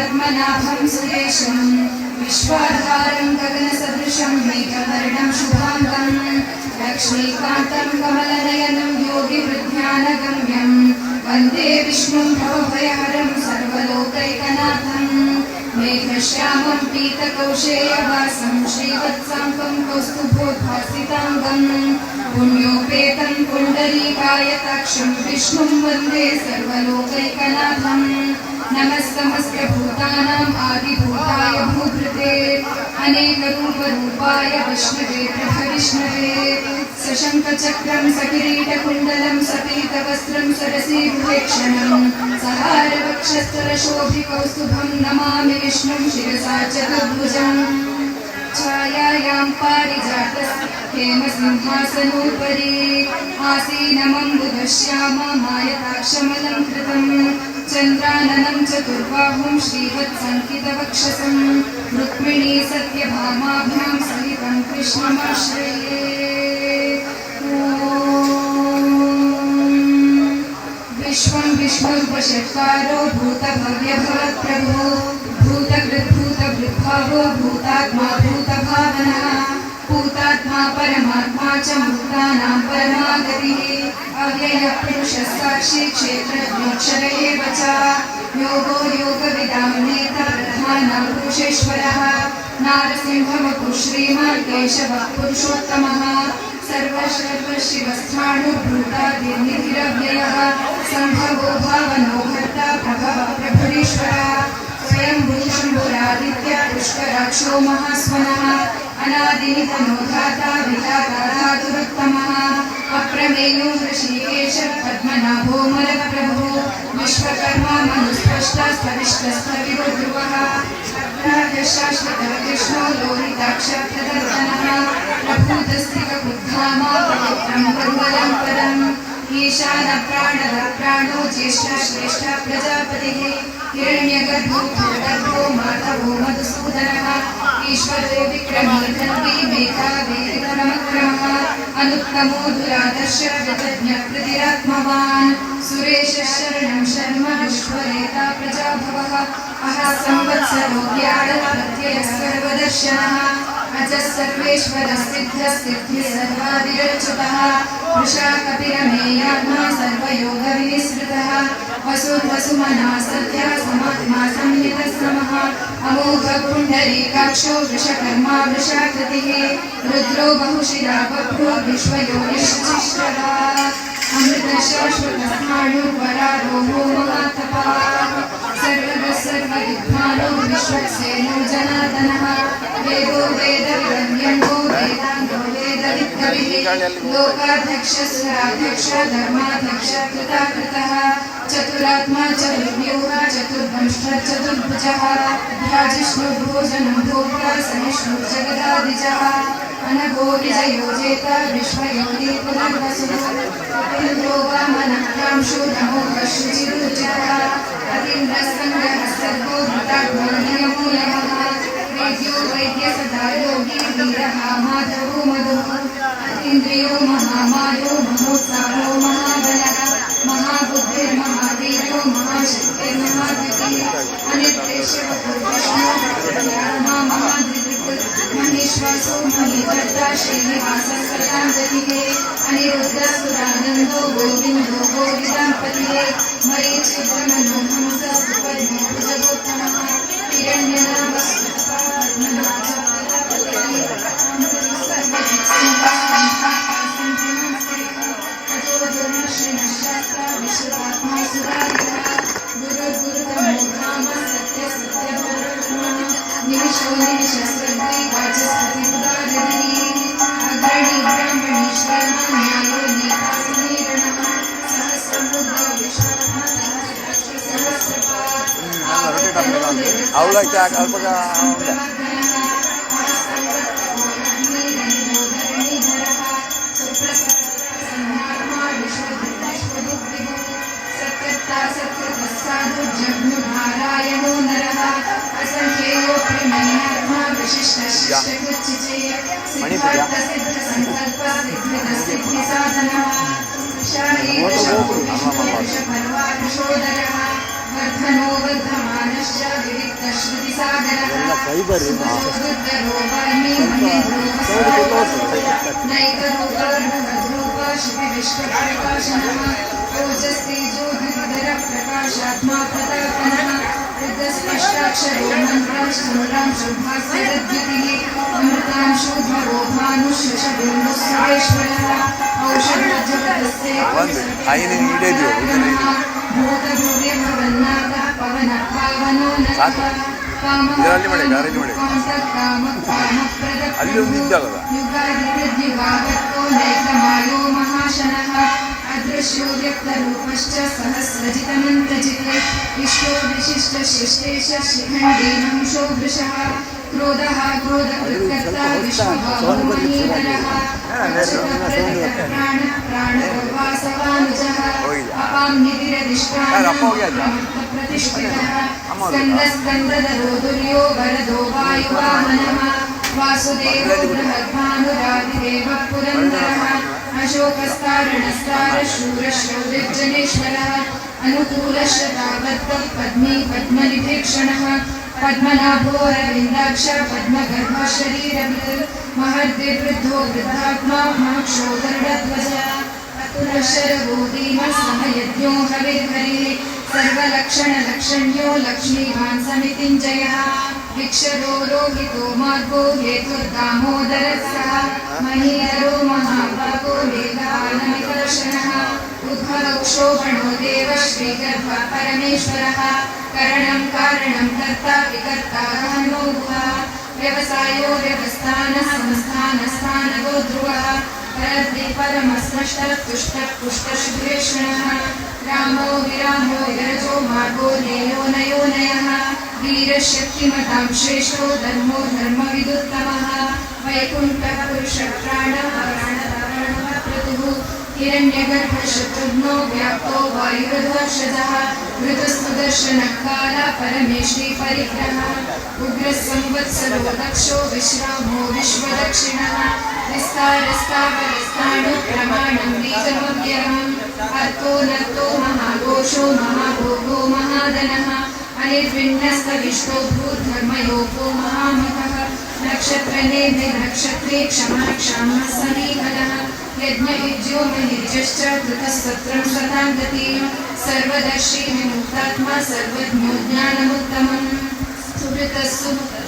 पद्मनाभं सुरेशं विश्वाधारं गगनसदृशं मेघवर्णं शुभाङ्गं लक्ष्मीकान्तं कमलनयनं योगिवृद्ध्यानगम्यं वन्दे विष्णुं भवभयहरं सर्वलोकैकनाथं मेघश्यामं पीतकौशेयवासं श्रीवत्साङ्गं कौस्तुभोद्भासिताङ्गं पुण्योपेतं पुण्डरीकायताक्षं विष्णुं वन्दे सर्वलोकैकनाथं नमः समस्तभूतानाम् आदिभूताय भूभृते अनेकरूपरूपाय विष्णवे प्रभविष्णवे सशङ्खचक्रं सकिरीटकुण्डलं सपीतवस्त्रं सरसीभूषणं सहारवक्षस्थलशोभिकौस्तुभं नमामि विष्णुं शिरसा चतुर्भुजम् छायायां पारिजातस्य हेमसिंहासनोपरि आसीनमम्बुधश्याममायताक्षमलङ्कृतं चन्द्राननं चतुर्बाहुं श्रीवत्सङ्कितवक्षसं रुक्मिणी सत्यभामाभ्यां सहितं कृष्णमाश्रये विश्वं विष्णुर्वषट्कारो भूतभव्यभवत्प्रभो भूतकृद्भूतभृद्भावो भूतात्मा भूतभावनः भूतात्मा परमात्मा च भूतानां परमागतिः अव्ययः पुरुषः साक्षी क्षेत्रज्ञोऽक्षर एव च योगो योगविदां नेता प्रधानः पुरुषेश्वरः नारसिंहवपुः श्रीमान् केशवः पुरुषोत्तमः सर्वशिवस्थाणुभूतादिर्निधिरव्ययः सम्भवो भावनो भर्ता प्रभवः प्रभुरीश्वरः स्वयंभू शम्भुरादित्य पुष्कराक्षो महास्वनः अनादिनिधनो धाता विधाता धातुरुत्तमः अप्रमेयो ऋषिकेश पद्मनाभो मलप्रभो विश्वकर्मा मनुस्पृष्टा स्तविष्टस्तविरो ध्रुवः शाश्वतः कृष्णो लोहिताक्षप्रदर्शनः प्रभूतस्थितबुद्धामा पवित्रं मङ्गलं परम् ईशानप्राणः प्राणो ज्येष्ठः श्रेष्ठः प्रजापतिः हिरण्यगर्भो भूगर्भो माधवो मधुसूदनः ईश्वरो विक्रमी धन्वी मेधावी विक्रमक्रमः अनुत्तमो दुरादर्श वितज्ञप्रतिरात्मवान् सुरेशः शरणं शर्म विश्वरेता प्रजाभवः अहः संवत्सरो ज्ञानप्रत्ययः सर्वदर्शनः अजः सर्वेश्वरः सिद्धः सिद्धिः सर्वादिरच्युतः वृषा कपिरमेयात्मा सर्वयोगविनिसृतः वसुमनः सत्यः समात्मा संयतः अमोघपुण्डरीकाक्षो वृषकर्मा वृषाकृतिः रुद्रो बहुशिरा बभ्रो विश्वयोनिश्चिश्रः अमृतशाश्वतस्थाणुपरारोहो महातपाः सर्वगः सर्वविद्वानो विश्वक्सेनो जनार्दनः वेदो वेदविदव्यङ्गो वेदाङ्गो वेदविद्कविः लोकाध्यक्षस्वराध्यक्ष धर्माध्यक्ष कृताकृतः चतुरात्मा चतुर्व्यूहा चतुर्दंष्ट्र चतुर्भुजः भ्राजिष्णुर्भोजनं भोक्ता सहिष्णुर्जगदादिजः अनघो विजयो जेता विश्वयोगी पुनर्वसुः इन्द्रो वामनप्रांशो नमो शुचिरुचः अतीन्द्रसङ्गः सर्गो भृतात्मनियमो यमः वैद्यो वैद्यसदा योगी वीरः माधवो मधुः अतीन्द्रियो महामायो महोत्साहो महाबलः महाबुद्धिर्महादेवो महाशक्तिर्महागतिः अनिर्देशवतो विष्णो महाद्रिवृत् महेश्वासो महीवर्ता श्रीनिवासः सदाङ्गतिः अनिरुद्धसुरानन्दो गोविन्दो गोविदाम्पतिः मरीचिर्गमनो हंसः सुपद्मो भुजगोत्तमः हिरण्यनाभः निमिषो निमिषस्वद्वै वाचस्पति उदारदिनी अग्रणी ब्राह्मणी श्रयमा न्यायो नेतासनीरणः सहस्रमुद्रो विश्वः वर्धनो वर्धमानश्च विविक्त प्रकाशात्मा प्रतापनः स्पष्टाक्षरो मन्त्रांशूलां शुभास्य दद्यतिः अमृतां शूधरो भानुशुशबिन्दुसुरेश्वरः औषधजगतस्य भूतभव्यभवन्नाथः पवनः पावनो नरः युगादिकृद्युगागतो नैकमायो महाशनः अदृश्यो व्यक्तरूपश्च सहस्रजितमन्त्रजिते इष्टो विशिष्टशिष्टेश शिखण्डीनंशो वृषः क्रोधः क्रोधकृत्कर्ता विश्वबाहुमहीधरः प्राणवासवानुजः अपां निधिरधिष्ठानप्रतिष्ठितः स्कन्दस्कन्दधरो दुर्यो वरदो वायुवाहनः वासुदेवो बृहद्भानुरादिदेवः पुरन्दरः अशोकस्तारणस्तारशूरशौर्यजनेश्वरः अनुकूलश्रतावत्तः पद्मी पद्मनिभीक्षणः पद्मनाभोरविन्दाक्ष पद्मगर्भः शरीरवृत् महद्विवृद्धो वृद्धात्मा महाक्षोदर्डध्वजः अतुलशरवो धीमः समयज्ञो हविर्हरिः सर्वलक्षणलक्षण्यो लक्ष्मीवान् समितिञ्जयः विक्षरो रोहितो मार्गो हेतुर्दामोदरः महीधरो महाभागो वेदानमिकर्षणः उद्भवक्षोभणो देव श्रीगर्भः परमेश्वरः करणं कारणं कर्ता विकर्ता गहनो गुहा व्यवसायो व्यवस्थानः संस्थानस्थानगो ध्रुवः परमस्पष्टः तुष्टः पुष्टशुभेषणः रामो विरामो विरजो मार्गो नेयो नयोनयः वीरशक्तिमतां श्रेष्ठो धर्मो धर्मविदुत्तमः वैकुण्ठः पुरुषप्राणः प्राणप्रतुः हिरण्यगर्भशत्रुघ्नो व्याप्तो वायुरध्वक्षजः ऋतुस्तुदर्शनः कालः परमेश्वरी परिग्रहः उग्रसंवत्सरो दक्षो विश्रामो विश्वदक्षिणः विस्तारस्तावरस्ताणुप्रमाणं बीजमव्ययम् अर्थो नर्तो महाघोषो महाभोगो महाधनः अनिर्विण्णस्तविष्टो भूर्धर्मयोगो महामतः नक्षत्रनेभ्य नक्षत्रे क्षमा क्षामः समीहनः यज्ञयुज्यो मनिर्जश्च कृतस्तत्रं सतां गतिः सर्वदर्शी विमुक्तात्मा सर्वज्ञो ज्ञानमुत्तमम्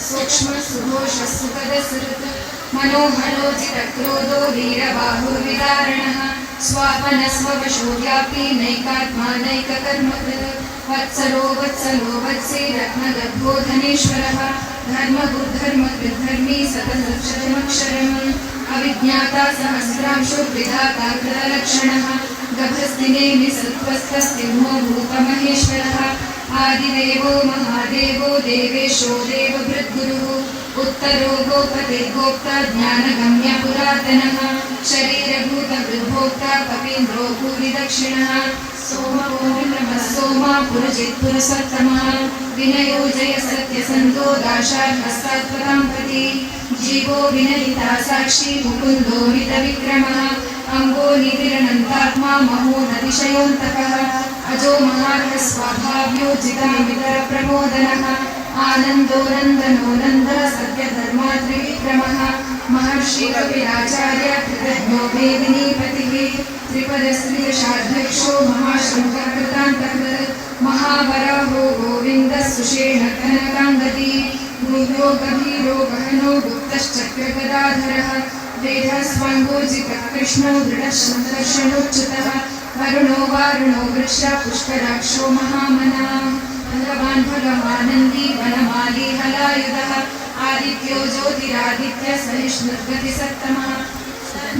सूक्ष्म सुघोष सुखदसृत् मनोहरोजितक्रोधो वीरबाहुर्विदारणः स्वापनस्ववशो व्यापी नैकात्मा नैककर्मकृत् वत्सलो वत्सलो वत्से रत्नगर्भो धनेश्वरः धर्मगुर्धर्मकृद्धर्मी सततक्षरमक्षरम् अविज्ञाता सहस्रांशो विधाता कृतलक्षणः गभस्तिनेमि सत्त्वस्थस्तिमो भूतमहेश्वरः आदिदेवो महादेवो देवेशो देवभृद्गुरुः उत्तरो गोपते गोप्ता ज्ञानगम्य पुरातनः शरीरभूतवृद्भोक्ता कपीन्द्रो भूरिदक्षिणः सोमा पुरजित्पुरसत्तमः विनयो जय सत्यसन्तो दाशार्हस्तात्पदां प्रति जीवो विनयिता साक्षी मुकुन्दो हितविक्रमः अङ्गो निविरणन्तात्मा महोदतिशयोऽन्तकः अजो महार्हस्वाभाव्यो जितामितरप्रमोदनः आनन्दो नन्दनो नन्दः सत्यधर्माद्रिविक्रमः महर्षि कपिराचार्य कृतज्ञो वेदिनीपतिः त्रिपदस्त्रिदशाध्यक्षो महाशृङ्गकृतान्तकृत् महावराहो गोविन्दः सुषेण कनकाङ्गदी गुह्यो गभीरो गहनो गुप्तश्चक्रगदाधरः वेदस्वाङ्गोजितः कृष्णो दृढः सुदर्शनोच्युतः वरुणो वारुणो वृक्ष पुष्कराक्षो महामना भगवान् भगवानन्दी वनमाली हलायुधः आदित्यो ज्योतिरादित्य सहिष्णुर्गतिसत्तमः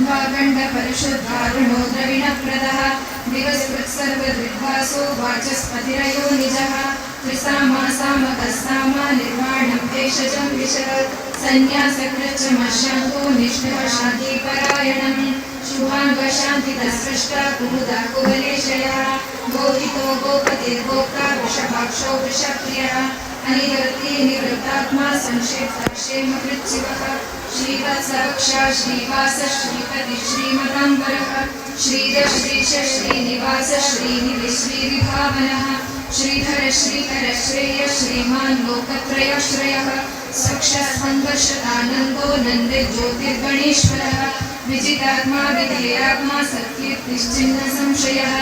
वागण्डपरिशुद्धारुणो द्रविणप्रदः दिवस्कृत्सर्वदृग्भासो वाचस्पतिरयो निजः त्रिसामा सामकस्सामा निर्वाणं भेषजं विशत् सन्न्यासकृच्छमशान्तो निष्ठः शान्तिपरायणम् शुभाङ्गशान्तितस्पृष्टा कुमुदा कुवलेशयः गोहितो गोपतिर्गोप्ता वृषभाक्षो वृषप्रियः अनिवृत्ति निवृत्तात्मा संक्षेप्तक्षेमकृच्छिवः श्रीवत्सवक्षा श्रीवास श्रीपति श्रीमदाम्बरः श्रीधः श्रीश श्रीनिवास श्रीनिधि श्रीविभावनः श्रीधर श्रीकर श्रेय श्रीमान लोकत्रयाश्रयः सक्षस्संघर्षदानन्दो नन्दे ज्योतिर्गणेश्वरः विजितात्मा विधेयात्मा सत्कीर्तिश्चिन्न संशयः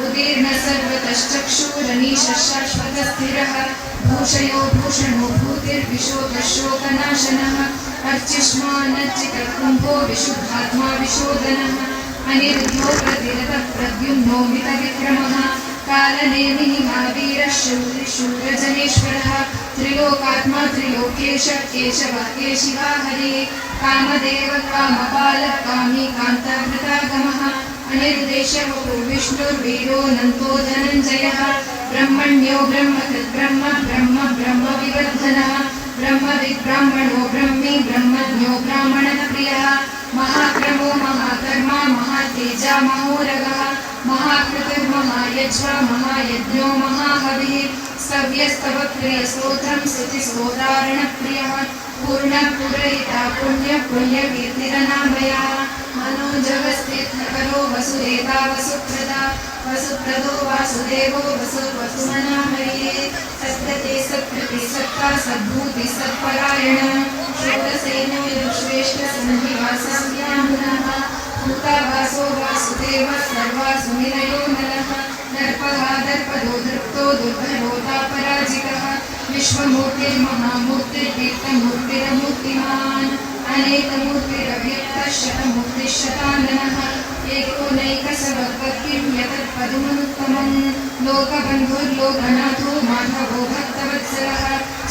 उदीर्ण सर्वतश्चक्षुरनीशः शाश्वतस्थिरः भूषयो भूषणो भूतिर्विशोकशोकनाशनः अर्चिष्मानर्चितकुम्भो विशुद्धात्मा विशोधनः अनिरुद्धो प्रतिरतः प्रद्युम्नो मितविक्रमः कालनेमिः महावीरः शूरजनेश्वरः त्रिलोकात्मा त्रिलोकेश केशवः केशिवा हरिः कामदेव कामपालः कामी कान्तावृतागमः अनिर्देशवो विष्णुर्वीरो नन्दो धनञ्जयः ब्रह्मण्यो ब्रह्मकृद्ब्रह्म ब्रह्म ब्रह्मविवर्धनः ब्रह्मविद्ब्राह्मणो ब्रह्मी ब्रह्मज्ञो ब्राह्मणप्रियः महाक्रमो महाकर्मा महातेजा महोरगः महाकृतिर्महायज्वा महायज्ञो महाहविः स्तव्यस्तवप्रियस्तोत्रं स्तुतिस्तोतारणप्रियः पूर्णपुरहिता पुण्यपुण्यकीर्तिरनामयः मनोजवस्तीर्थकरो वसुदेता वसुप्रदो वासुदेवो वसुमनामये सत्यते सत्कृति सत्ता सद्भूति सत्परायण षोडशेनो यदुश्रेष्ठ सन्निवासाम्यामुनः भूतावासो वासुदेवः सर्वासु निलयो नरः दर्पः दर्पदो दृप्तो दुर्धरोतापराजितः विश्वमूर्तिर्महामूर्तिर्तीर्थमूर्तिरमूर्तिमान् अनेकमूर्तिरव्यक्तः शतमूर्तिश्शताननः एकोनैकसवत्वत्किं यतत्पदमुत्तमम् लोकबन्धुर्लोकनाथो माधवो भक्तवत्सलः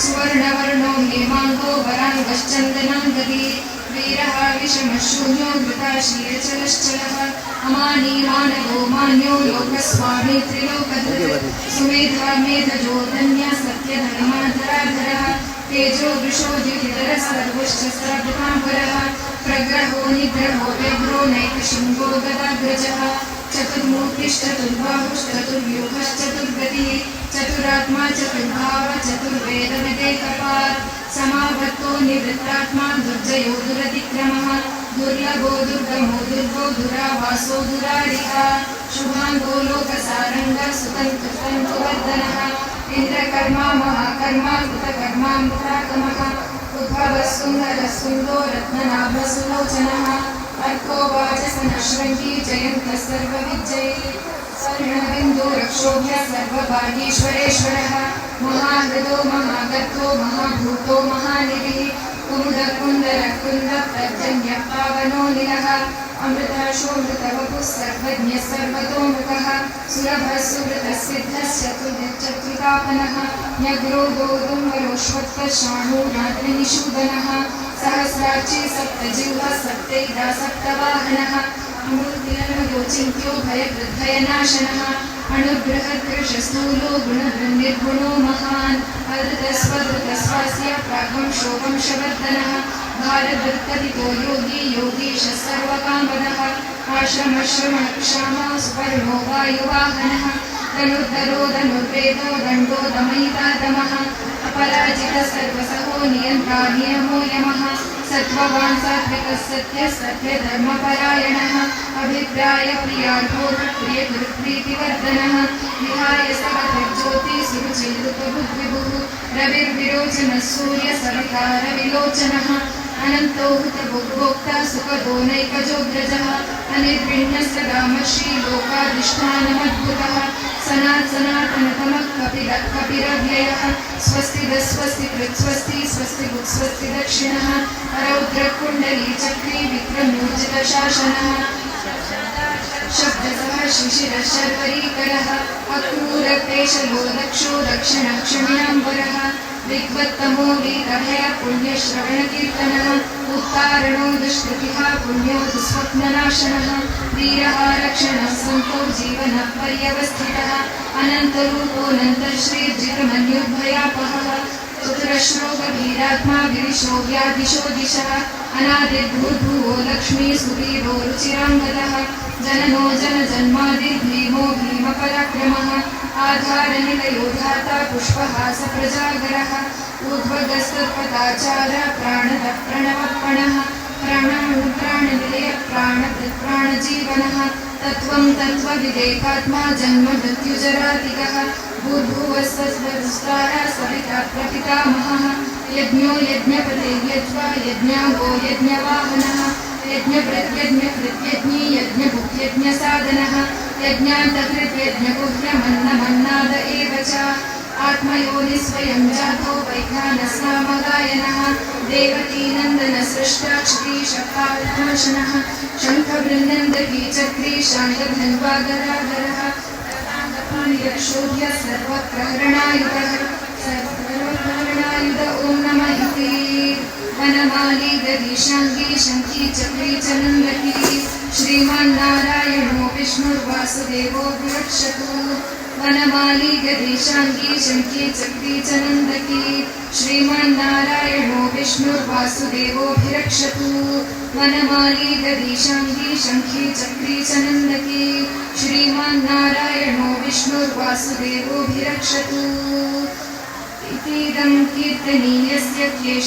सुवर्णवर्णो हेमाङ्गो वराङ्गश्चन्दनाङ्गदी वीरः विषमशून्यो वृताशीलचलश्चलः अमानी मानवो मान्यो लोकस्वामी त्रिलोकधृत् सुमेधा मेधजो धन्यः सत्यधर्माधराधरः तेजो वृषो द्युतिधरः सर्वश्च सर्वताम्बरः प्रग्रहो निग्रहो व्यग्रो नैकशिङ्गो गदाग्रजः चतुर्मूर्तिश्चतुर्बाहुश्चतुर्व्यूहश्चतुर्गतिः चतुरात्मा चतुर्भावः चतुर्वेदविदेकपात् समावर्तो निवृत्तात्मा दुर्जयो दुरतिक्रमः दुर्लभो दुर्गमो दुर्गो दुरावासो दुरारिः शुभाङ्गो लोकसारङ्गः सुतन्तुवर्धनः इन्द्रकर्मा महाकर्मा कृतकर्मामृतागमः उद्भवः सुन्दरः सुन्दो रत्ननाभः सुलोचनः अर्को वाचसनश्रृङ्गी जयन्तः सर्वविजयी स्वर्णबिन्दो रक्षोभ्यः सर्वभागीश्वरेश्वरः महाहृदो महागर्तो महाभूतो महानिधिः कुमुदकुन्दरकुन्दः पर्जन्यः पावनो निलः अमृताशोऽमृतवपुः सर्वज्ञः सर्वतोमुखः सुलभः सुहृतः सिद्धः चतुर्तापनः न्यग्रो गोदुम्बरोऽश्वत्थः शाणूरात्रिनिषूदनः सहस्राक्षी सप्तजिह्वः सप्तैधा सप्तवाहनः अमृतिर्मयोचिन्त्यो भयवृद्धयनाशनः अणुबृहद्कृशस्थूलो गुणनिर्गुणो महान् अधृतस्वधृतस्वास्य प्रागं शोभंशवर्धनः भारवृत्तदितो योगी योगीशः सर्वकामदः आश्रमश्रमणक्षामा सुपर्णो वायुवाहनः धनुर्धरो धनुर्वेदो दण्डो दमयितादमः अपराजितः सर्वसहो नियन्त्रा नियमो यमः सत्त्ववान् सात्विकः सत्यः सत्यधर्मपरायणः अभिप्रायप्रियार्थोऽथ प्रियगुरुप्रीतिवर्धनः विहाय सवज्योतिः सुरुचिरुतबुद्विभुः रविर्विरोचनः सूर्यः सविकारविलोचनः अनन्तो हुतभुग्भोक्ता सुखदो नैकजोग्रजः अनिर्विण्णः सदामश्री लोकाधिष्ठानमद्भुतः सनातनतमः कपिरव्ययः स्वस्ति कृत्स्वस्ति स्वस्ति बुत्स्वस्ति दक्षिणः रौद्रकुण्डली चक्री विक्रमोर्जितशासनः शब्दसः शिशिरः शर्वरीकरः अक्रूरपेशलो दक्षो दक्षिणक्षम्याम्बरः विद्वत्तमो वीरभयः पुण्यश्रवणकीर्तनः उत्तारणो दुष्कृतिः पुण्यो दुःस्वप्ननाशनः वीरः रक्षणः सन्तो जीवनः पर्यवस्थितः अनन्तरूपोऽनन्तश्रीर्जितमन्युर्भयापहः चतुरश्लोकभीरात्मा गिरिशो व्याधिशो दिशः अनादिर्भूर्भुवो लक्ष्मी सुवीरो रुचिराङ्गदः जननो जनजन्मादिर्भीमो भीमपराक्रमः आधारनिलयो धाता पुष्पहासप्रजागरः ऊर्ध्वगस्तत्पदाचारः प्राणदः प्रणवपणः प्राणनिलयः प्राणजीवनः तत्त्वं तत्त्वविदेकात्मा जन्म मृत्युजरातिकः भूर्भुवस्वस्वस्तारा सविता प्रपितामहः यज्ञो यज्ञपते यज्वा यज्ञागो यज्ञवाहनः यज्ञभृत्यज्ञकृत्यज्ञी यज्ञभुक्यज्ञसाधनः यज्ञान्तकृत्यज्ञगुह्यमन्नमन्नाद एव च आत्मयोनिस्वयं जातो वैज्ञानस्नामगायनः देवकीनन्दनसृष्टाक्षितीशपालनाशनः शङ्खवृन्दकी चक्री शाण्डधन्वागरागरः रक्षोभ्य सर्वप्रहरणायुधः सर्वप्रहरणायुध ॐ नमः इति वनमाली गरीशाङ्गी शङ्खी चक्री च नन्दकी श्रीमान्नारायणो विष्णुर्वासुदेवो विरक्षतु वनमाली गरीशाङ्गी शङ्खी चक्री च नन्दकी श्रीमान्नारायणो विष्णुर्वासुदेवोऽभिरक्षतु वनमाली गरीशाङ्गी शङ्खी चक्री च नन्दकी श्रीमान्नारायणो विष्णुर्वासुदेवोऽभिरक्षतु इतीदं कीर्तनीयस्य